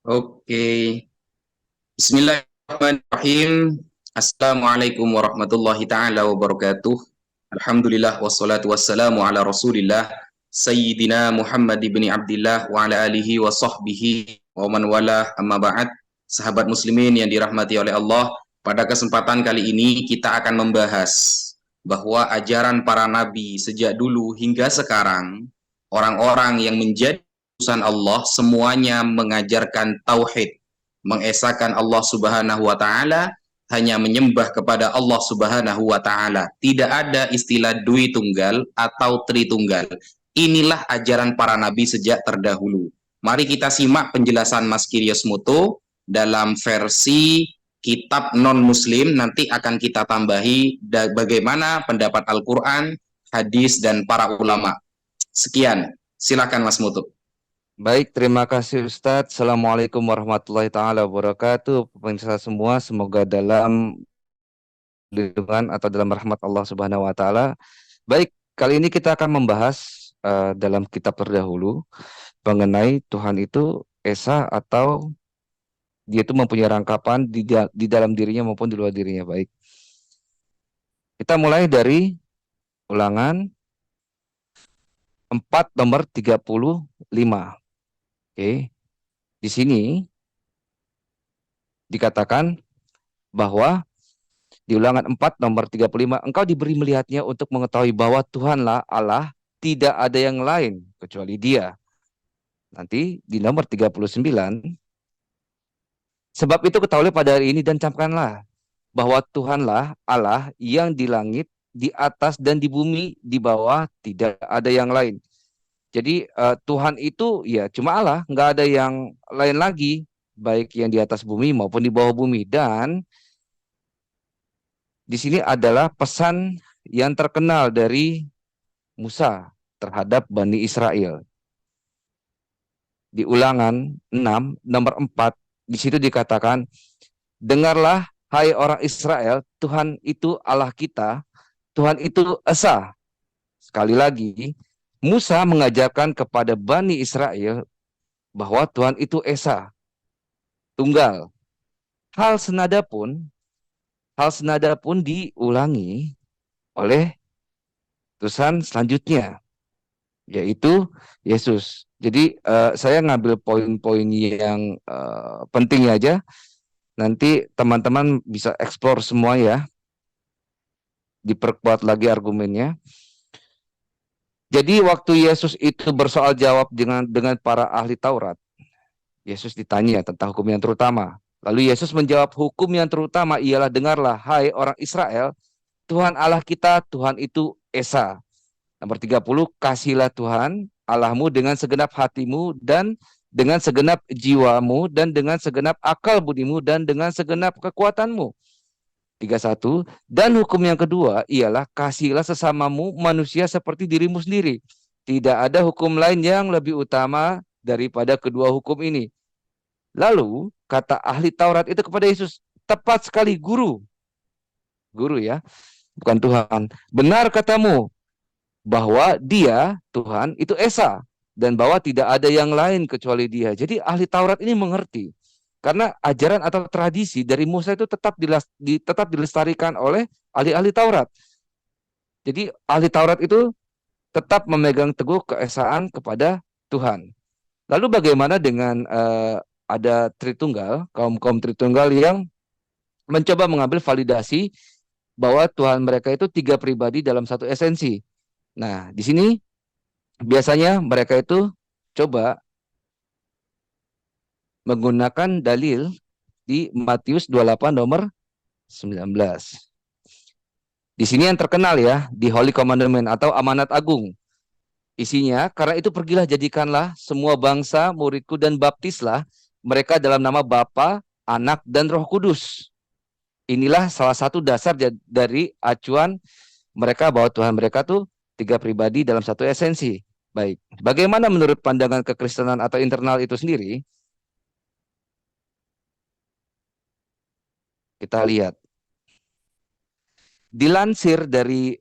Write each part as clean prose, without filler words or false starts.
Oke, Bismillahirrahmanirrahim. Assalamualaikum warahmatullahi taala wabarakatuh. Alhamdulillah wassalatu wassalamu ala Rasulillah Sayyidina Muhammad ibn Abdullah wa ala alihi wa sahbihi wa man wala amma ba'd. Sahabat muslimin yang dirahmati oleh Allah, pada kesempatan kali ini kita akan membahas bahwa ajaran para nabi sejak dulu hingga sekarang, orang-orang yang menjadi utusan Allah semuanya mengajarkan tauhid, mengesahkan Allah Subhanahu wa taala, hanya menyembah kepada Allah Subhanahu wa taala. Tidak ada istilah dui tunggal atau tritunggal. Inilah ajaran para nabi sejak terdahulu. Mari kita simak penjelasan Mas Kiryos Muto dalam versi kitab non muslim. Nanti akan kita tambahi bagaimana pendapat Al-Qur'an, hadis dan para ulama. Sekian, silakan Mas Muto. Baik, terima kasih Ustadz. Assalamualaikum warahmatullahi taala wabarakatuh. Pemirsa semua, semoga dalam lindungan atau dalam rahmat Allah Subhanahu wa taala. Baik, kali ini kita akan membahas dalam kitab terdahulu mengenai Tuhan itu esa atau dia itu mempunyai rangkapan di dalam dirinya maupun di luar dirinya. Baik. Kita mulai dari Ulangan 4 nomor 35. Oke. Di sini dikatakan bahwa di Ulangan 4 nomor 35, engkau diberi melihatnya untuk mengetahui bahwa Tuhanlah Allah, tidak ada yang lain kecuali Dia. Nanti di nomor 39, sebab itu ketahuilah pada hari ini dan camkanlah bahwa Tuhanlah Allah yang di langit, di atas dan di bumi, di bawah tidak ada yang lain. Jadi Tuhan itu ya cuma Allah, nggak ada yang lain lagi, baik yang di atas bumi maupun di bawah bumi. Dan di sini adalah pesan yang terkenal dari Musa terhadap Bani Israel. Di Ulangan 6 nomor 4, di situ dikatakan, dengarlah hai orang Israel, Tuhan itu Allah kita, Tuhan itu esa. Sekali lagi, Musa mengajarkan kepada Bani Israel bahwa Tuhan itu esa, tunggal. Hal senada pun diulangi oleh utusan selanjutnya, yaitu Yesus. Jadi saya ngambil poin-poin yang penting aja. Nanti teman-teman bisa eksplor semua ya, diperkuat lagi argumennya. Jadi waktu Yesus itu bersoal jawab dengan para ahli Taurat, Yesus ditanya tentang hukum yang terutama. Lalu Yesus menjawab, hukum yang terutama ialah, dengarlah hai orang Israel, Tuhan Allah kita, Tuhan itu esa. Nomor 30, kasihlah Tuhan Allahmu dengan segenap hatimu dan dengan segenap jiwamu dan dengan segenap akal budimu dan dengan segenap kekuatanmu. 31, dan hukum yang kedua ialah kasihlah sesamamu manusia seperti dirimu sendiri. Tidak ada hukum lain yang lebih utama daripada kedua hukum ini. Lalu kata ahli Taurat itu kepada Yesus, tepat sekali guru. Guru ya, bukan Tuhan. Benar katamu bahwa dia, Tuhan, itu esa. Dan bahwa tidak ada yang lain kecuali dia. Jadi ahli Taurat ini mengerti. Karena ajaran atau tradisi dari Musa itu tetap dilestarikan oleh ahli-ahli Taurat. Jadi ahli Taurat itu tetap memegang teguh keesaan kepada Tuhan. Lalu bagaimana dengan ada Tritunggal, kaum-kaum Tritunggal yang mencoba mengambil validasi bahwa Tuhan mereka itu tiga pribadi dalam satu esensi. Nah, di sini biasanya mereka itu coba menggunakan dalil di Matius 28 nomor 19. Di sini yang terkenal ya, di Holy Commandment atau amanat agung. Isinya, karena itu pergilah jadikanlah semua bangsa muridku dan baptislah mereka dalam nama Bapa, Anak, dan Roh Kudus. Inilah salah satu dasar dari acuan mereka bahwa Tuhan mereka tuh tiga pribadi dalam satu esensi. Baik, bagaimana menurut pandangan kekristenan atau internal itu sendiri? Kita lihat. Dilansir dari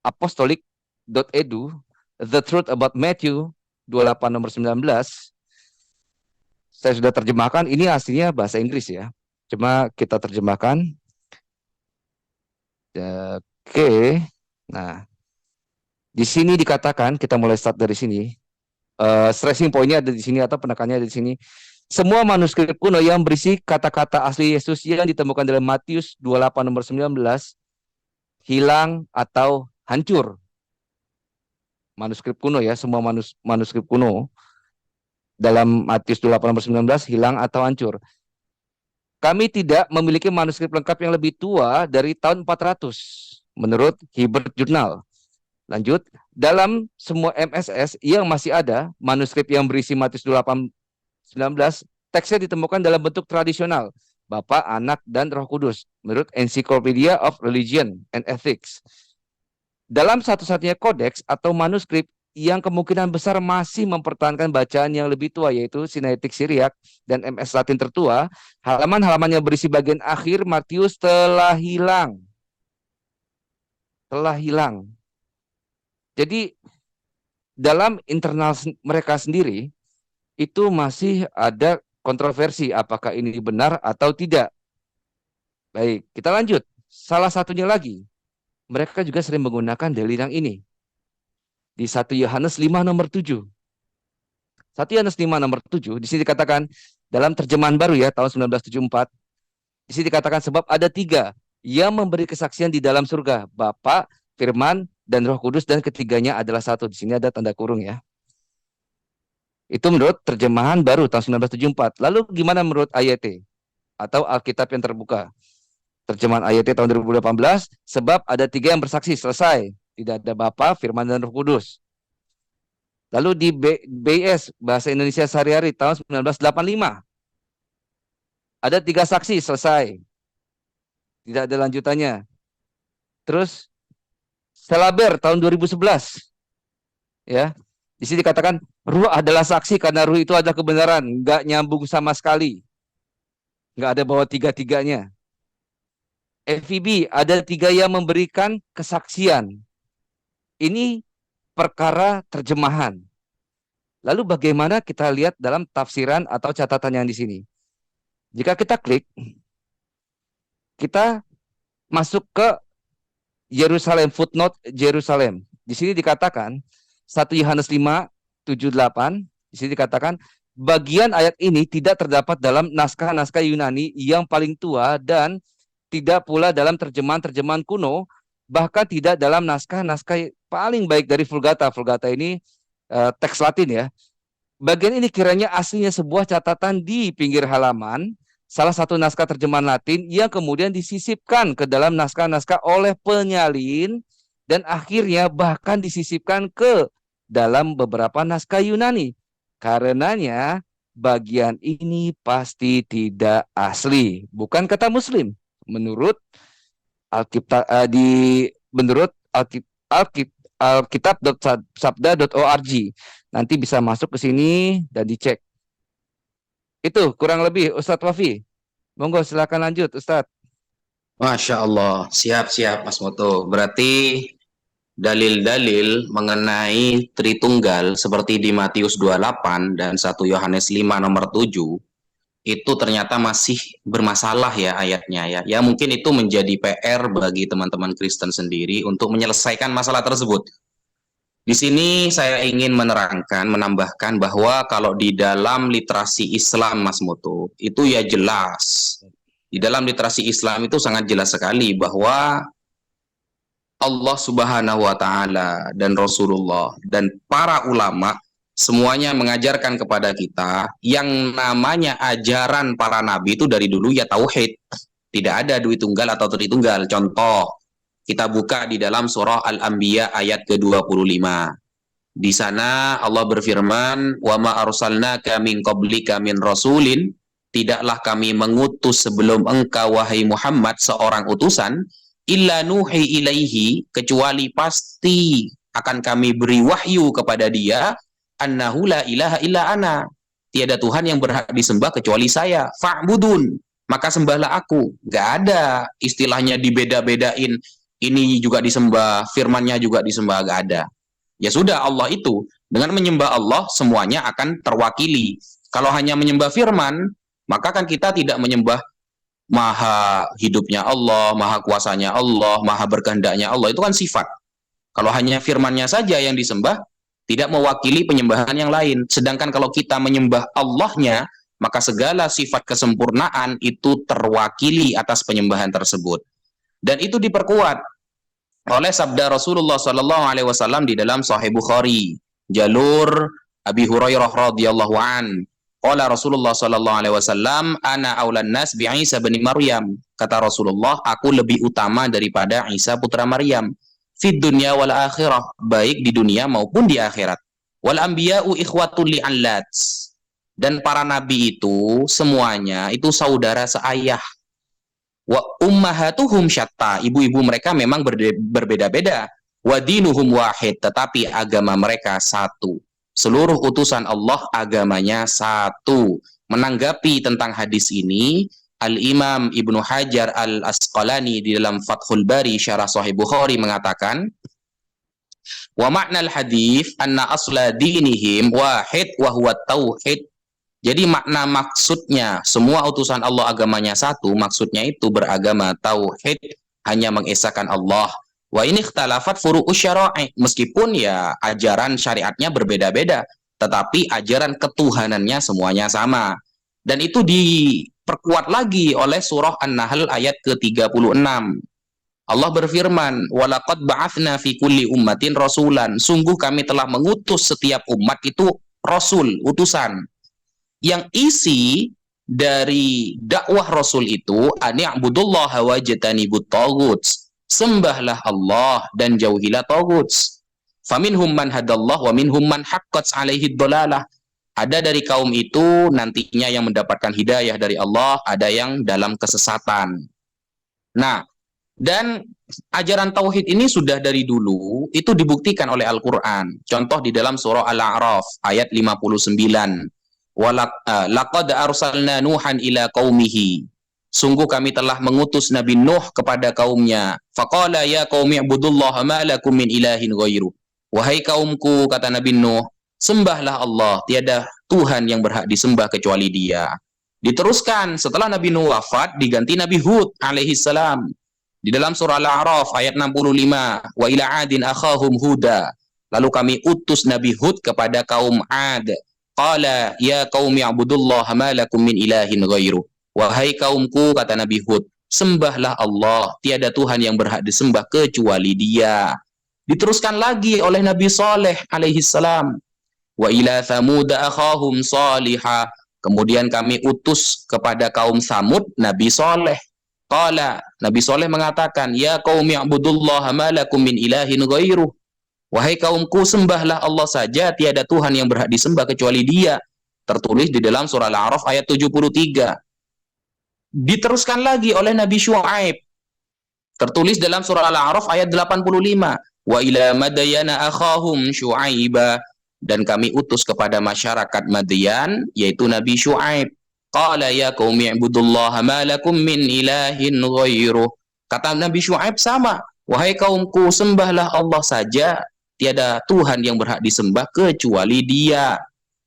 apostolic.edu, The Truth About Matthew 28 nomor 19, saya sudah terjemahkan. Ini aslinya bahasa Inggris ya. Cuma kita terjemahkan. Oke. Nah, di sini dikatakan, kita mulai start dari sini. Stressing pointnya ada di sini atau penekannya ada di sini. Semua manuskrip kuno yang berisi kata-kata asli Yesus yang ditemukan dalam Matius 28 nomor 19 hilang atau hancur. Manuskrip kuno ya, semua manuskrip kuno dalam Matius 28 nomor 19 hilang atau hancur. Kami tidak memiliki manuskrip lengkap yang lebih tua dari tahun 400 menurut Hibbert Journal. Lanjut, dalam semua MSS yang masih ada, manuskrip yang berisi Matius 28 19, teksnya ditemukan dalam bentuk tradisional, Bapa, Anak, dan Roh Kudus, menurut Encyclopedia of Religion and Ethics. Dalam satu-satunya kodeks atau manuskrip yang kemungkinan besar masih mempertahankan bacaan yang lebih tua, yaitu Sinaitik Syriak dan MS Latin tertua, halaman-halaman yang berisi bagian akhir Matius telah hilang. Telah hilang. Jadi, dalam internal mereka sendiri, itu masih ada kontroversi apakah ini benar atau tidak. Baik, kita lanjut. Salah satunya lagi, mereka juga sering menggunakan dalil yang ini. Di 1 Yohanes 5 nomor 7. 1 Yohanes 5 nomor 7, di sini dikatakan, dalam terjemahan baru ya, tahun 1974, di sini dikatakan sebab ada 3 yang memberi kesaksian di dalam surga, Bapa, Firman, dan Roh Kudus, dan ketiganya adalah satu. Di sini ada tanda kurung ya. Itu menurut terjemahan baru tahun 1974. Lalu gimana menurut AYT atau Alkitab yang terbuka? Terjemahan AYT tahun 2018, sebab ada 3 yang bersaksi, selesai. Tidak ada Bapa, Firman, dan Roh Kudus. Lalu di BIS, Bahasa Indonesia Sehari-hari tahun 1985, ada 3 saksi, selesai. Tidak ada lanjutannya. Terus Selaber tahun 2011, ya. Di sini dikatakan ruh adalah saksi karena ruh itu adalah kebenaran, nggak nyambung sama sekali, nggak ada bawa 3-3-nya. FIB ada 3 yang memberikan kesaksian. Ini perkara terjemahan. Lalu bagaimana kita lihat dalam tafsiran atau catatan yang di sini? Jika kita klik, kita masuk ke Yerusalem, footnote Yerusalem. Di sini dikatakan 1 Yohanes 5, 7, 8, di sini dikatakan, bagian ayat ini tidak terdapat dalam naskah-naskah Yunani yang paling tua dan tidak pula dalam terjemahan-terjemahan kuno, bahkan tidak dalam naskah-naskah paling baik dari Vulgata. Vulgata ini teks Latin ya. Bagian ini kiranya aslinya sebuah catatan di pinggir halaman, salah satu naskah terjemahan Latin yang kemudian disisipkan ke dalam naskah-naskah oleh penyalin, dan akhirnya bahkan disisipkan ke dalam beberapa naskah Yunani. Karenanya bagian ini pasti tidak asli, bukan kata Muslim. Menurut Alkitab menurut alkitab.sabda.org. Nanti bisa masuk ke sini dan dicek. Itu kurang lebih Ustadz Wafi. Monggo silakan lanjut Ustadz. Masya Allah, siap-siap Mas Moto. Berarti dalil-dalil mengenai Tritunggal seperti di Matius 28 dan 1 Yohanes 5 nomor 7 itu ternyata masih bermasalah ya ayatnya ya. Ya mungkin itu menjadi PR bagi teman-teman Kristen sendiri untuk menyelesaikan masalah tersebut. Di sini saya ingin menerangkan, menambahkan bahwa kalau di dalam literasi Islam Mas Moto, itu ya jelas. Di dalam literasi Islam itu sangat jelas sekali bahwa Allah Subhanahu wa taala dan Rasulullah dan para ulama semuanya mengajarkan kepada kita yang namanya ajaran para nabi itu dari dulu ya tauhid. Tidak ada dui tunggal atau tritunggal. Contoh, kita buka di dalam surah Al-Anbiya ayat ke-25. Di sana Allah berfirman, "Wa ma arsalnaka min qablika min rasulin", tidaklah kami mengutus sebelum engkau wahai Muhammad seorang utusan, illa nuhi ilaihi, kecuali pasti akan kami beri wahyu kepada dia, annahu la ilaha illa ana, tiada Tuhan yang berhak disembah kecuali saya, fa'budun, maka sembahlah aku. Gak ada istilahnya dibeda-bedain, ini juga disembah, firmannya juga disembah, gak ada. Ya sudah, Allah itu dengan menyembah Allah semuanya akan terwakili. Kalau hanya menyembah firman, maka kan kita tidak menyembah maha hidupnya Allah, maha kuasanya Allah, maha berkehendaknya Allah. Itu kan sifat. Kalau hanya firmannya saja yang disembah, tidak mewakili penyembahan yang lain. Sedangkan kalau kita menyembah Allahnya, maka segala sifat kesempurnaan itu terwakili atas penyembahan tersebut. Dan itu diperkuat oleh sabda Rasulullah SAW di dalam Sahih Bukhari, jalur Abi Hurairah radhiyallahu an. Qala Rasulullah SAW, ana aulan nas bi Isa bin Maryam. Kata Rasulullah, aku lebih utama daripada Isa putra Maryam. Fid dunya wal akhirah, baik di dunia maupun di akhirat. Wal anbiya'u ikhwatul li'allat. Dan para nabi itu semuanya itu saudara seayah. Wa ummahatuhum syatta, ibu-ibu mereka memang berbeda-beda. Wa dinuhum wahid, tetapi agama mereka satu. Seluruh utusan Allah agamanya satu. Menanggapi tentang hadis ini, Al-Imam Ibnu Hajar Al-Asqalani di dalam Fathul Bari Syarah Sahih Bukhari mengatakan, wa makna al-hadis anna asla dinihim wahid wa huwa tauhid. Jadi makna maksudnya semua utusan Allah agamanya satu, maksudnya itu beragama tauhid, hanya mengesahkan Allah. Wa ini ikhtalafat furu'us syara'i, meskipun ya ajaran syariatnya berbeda-beda, tetapi ajaran ketuhanannya semuanya sama. Dan itu diperkuat lagi oleh surah An-Nahl ayat ke-36. Allah berfirman, walaqad ba'atsna fi kulli ummatin rasulan, sungguh kami telah mengutus setiap umat itu rasul, utusan. Yang isi dari dakwah Rasul itu ani'budullaha wajtanibut taguts, sembahlah Allah dan jauhilah taguts. Faminhum man hadallah wa minhum man haqqat alaihi dhalalah. Ada dari kaum itu nantinya yang mendapatkan hidayah dari Allah, ada yang dalam kesesatan. Nah, dan ajaran tauhid ini sudah dari dulu itu dibuktikan oleh Al-Qur'an. Contoh di dalam surah Al-A'raf ayat 59. Laqad arsalna Nuhan ila qaumihi. Sungguh kami telah mengutus Nabi Nuh kepada kaumnya. Faqala ya qaumi ibudullaha ma lakum min ilahin ghairu. Wahai kaumku, kata Nabi Nuh, sembahlah Allah, tiada Tuhan yang berhak disembah kecuali Dia. Diteruskan setelah Nabi Nuh wafat diganti Nabi Hud alaihi salam. Di dalam surah Al-A'raf ayat 65, wa ila adin akhahum huda. Lalu kami utus Nabi Hud kepada kaum Ad. Qala ya qaumi ibudullaha ma lakum min ilahin ghairu. Wahai kaumku, kata Nabi Hud, sembahlah Allah, tiada Tuhan yang berhak disembah kecuali Dia. Diteruskan lagi oleh Nabi Saleh alaihi salam. Wa ila Thamud akhahum Salihah. Kemudian kami utus kepada kaum Samud Nabi Saleh. Qala, Nabi Saleh mengatakan, ya qaumi ibudullaha ma lakum min ilahin ghairu. Wahai kaumku, sembahlah Allah saja, tiada Tuhan yang berhak disembah kecuali Dia. Tertulis di dalam surah Al-A'raf ayat 73. Diteruskan lagi oleh Nabi Syu'aib. Tertulis dalam surah Al-A'raf ayat 85. Wa ila Madyana akhahum Syu'aiba. Dan kami utus kepada masyarakat Madyan, yaitu Nabi Syu'aib. Qala ya qaumi ibudullaha ma lakum min ilahin ghairuh. Kata Nabi Syu'aib sama. Wahai kaumku, sembahlah Allah saja, tiada Tuhan yang berhak disembah kecuali Dia.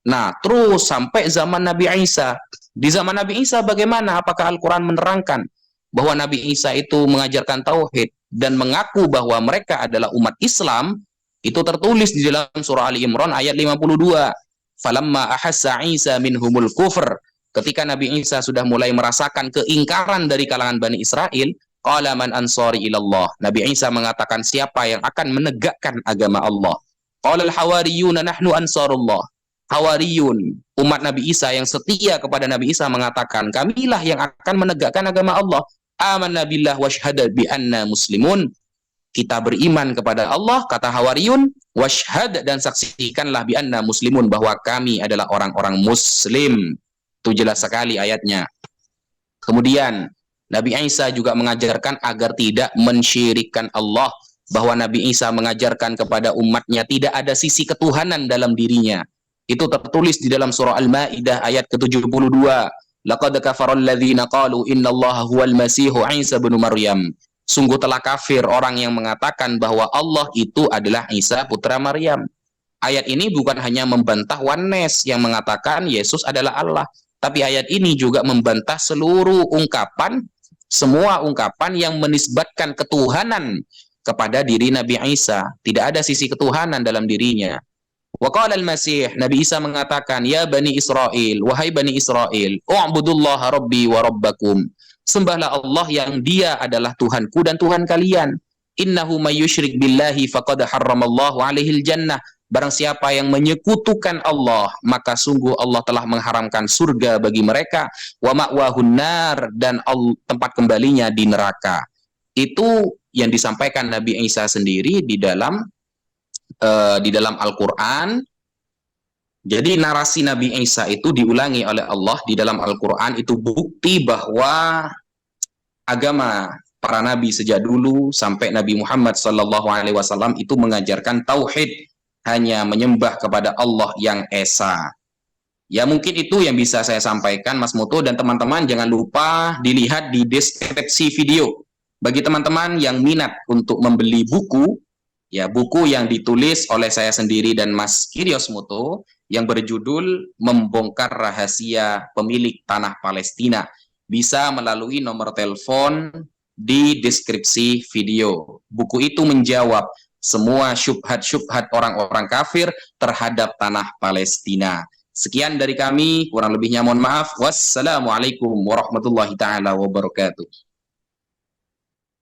Nah, terus sampai zaman Nabi Isa. Di zaman Nabi Isa bagaimana? Apakah Al-Quran menerangkan bahwa Nabi Isa itu mengajarkan tauhid dan mengaku bahwa mereka adalah umat Islam? Itu tertulis di dalam surah Ali Imran ayat 52. Falamma ahassa Isa minhumul kufr. Ketika Nabi Isa sudah mulai merasakan keingkaran dari kalangan Bani Israel, qala man ansari ilallah. Nabi Isa mengatakan, siapa yang akan menegakkan agama Allah? Qala al-hawariyuna nahnu ansarullah. Hawariyun, umat Nabi Isa yang setia kepada Nabi Isa mengatakan, kamilah yang akan menegakkan agama Allah. Amanna billah washhada bi anna muslimun. Kita beriman kepada Allah, kata Hawariyun, washhad, dan saksikanlah bi anna muslimun, bahwa kami adalah orang-orang muslim. Itu jelas sekali ayatnya. Kemudian Nabi Isa juga mengajarkan agar tidak mensyirikkan Allah, bahwa Nabi Isa mengajarkan kepada umatnya tidak ada sisi ketuhanan dalam dirinya. Itu tertulis di dalam surah Al-Maidah ayat ke-72. Laqad kafaral ladzina qalu innallaha huwal masihu Isa bin Maryam. Sungguh telah kafir orang yang mengatakan bahwa Allah itu adalah Isa putra Maryam. ayat ini bukan hanya membantah oneness yang mengatakan Yesus adalah Allah, tapi ayat ini juga membantah seluruh ungkapan, semua ungkapan yang menisbatkan ketuhanan kepada diri Nabi Isa. Tidak ada sisi ketuhanan dalam dirinya. Wa qala al-Masih, Nabi Isa mengatakan, ya Bani Israel, wahai Bani Israel, u'budullaha rabbi wa rabbakum. Sembahlah Allah yang dia adalah Tuhanku dan Tuhan kalian. Innahu may yusyrik billahi faqad harramallahu alaihil jannah. Barang siapa yang menyekutukan Allah, maka sungguh Allah telah mengharamkan surga bagi mereka, wa ma'wahun nar, dan tempat kembalinya di neraka. Itu yang disampaikan Nabi Isa sendiri di dalam Al-Quran. Jadi narasi Nabi Isa itu diulangi oleh Allah di dalam Al-Quran, itu bukti bahwa agama para nabi sejak dulu sampai Nabi Muhammad SAW itu mengajarkan tauhid, hanya menyembah kepada Allah yang Esa. Ya mungkin itu yang bisa saya sampaikan, Mas Muto, dan teman-teman jangan lupa dilihat di deskripsi video. Bagi teman-teman yang minat untuk membeli buku, ya buku yang ditulis oleh saya sendiri dan Mas Kiryos Muto yang berjudul Membongkar Rahasia Pemilik Tanah Palestina, bisa melalui nomor telepon di deskripsi video. Buku itu menjawab semua syubhat-syubhat orang-orang kafir terhadap tanah Palestina. Sekian dari kami, kurang lebihnya mohon maaf. Wassalamualaikum warahmatullahi taala wabarakatuh.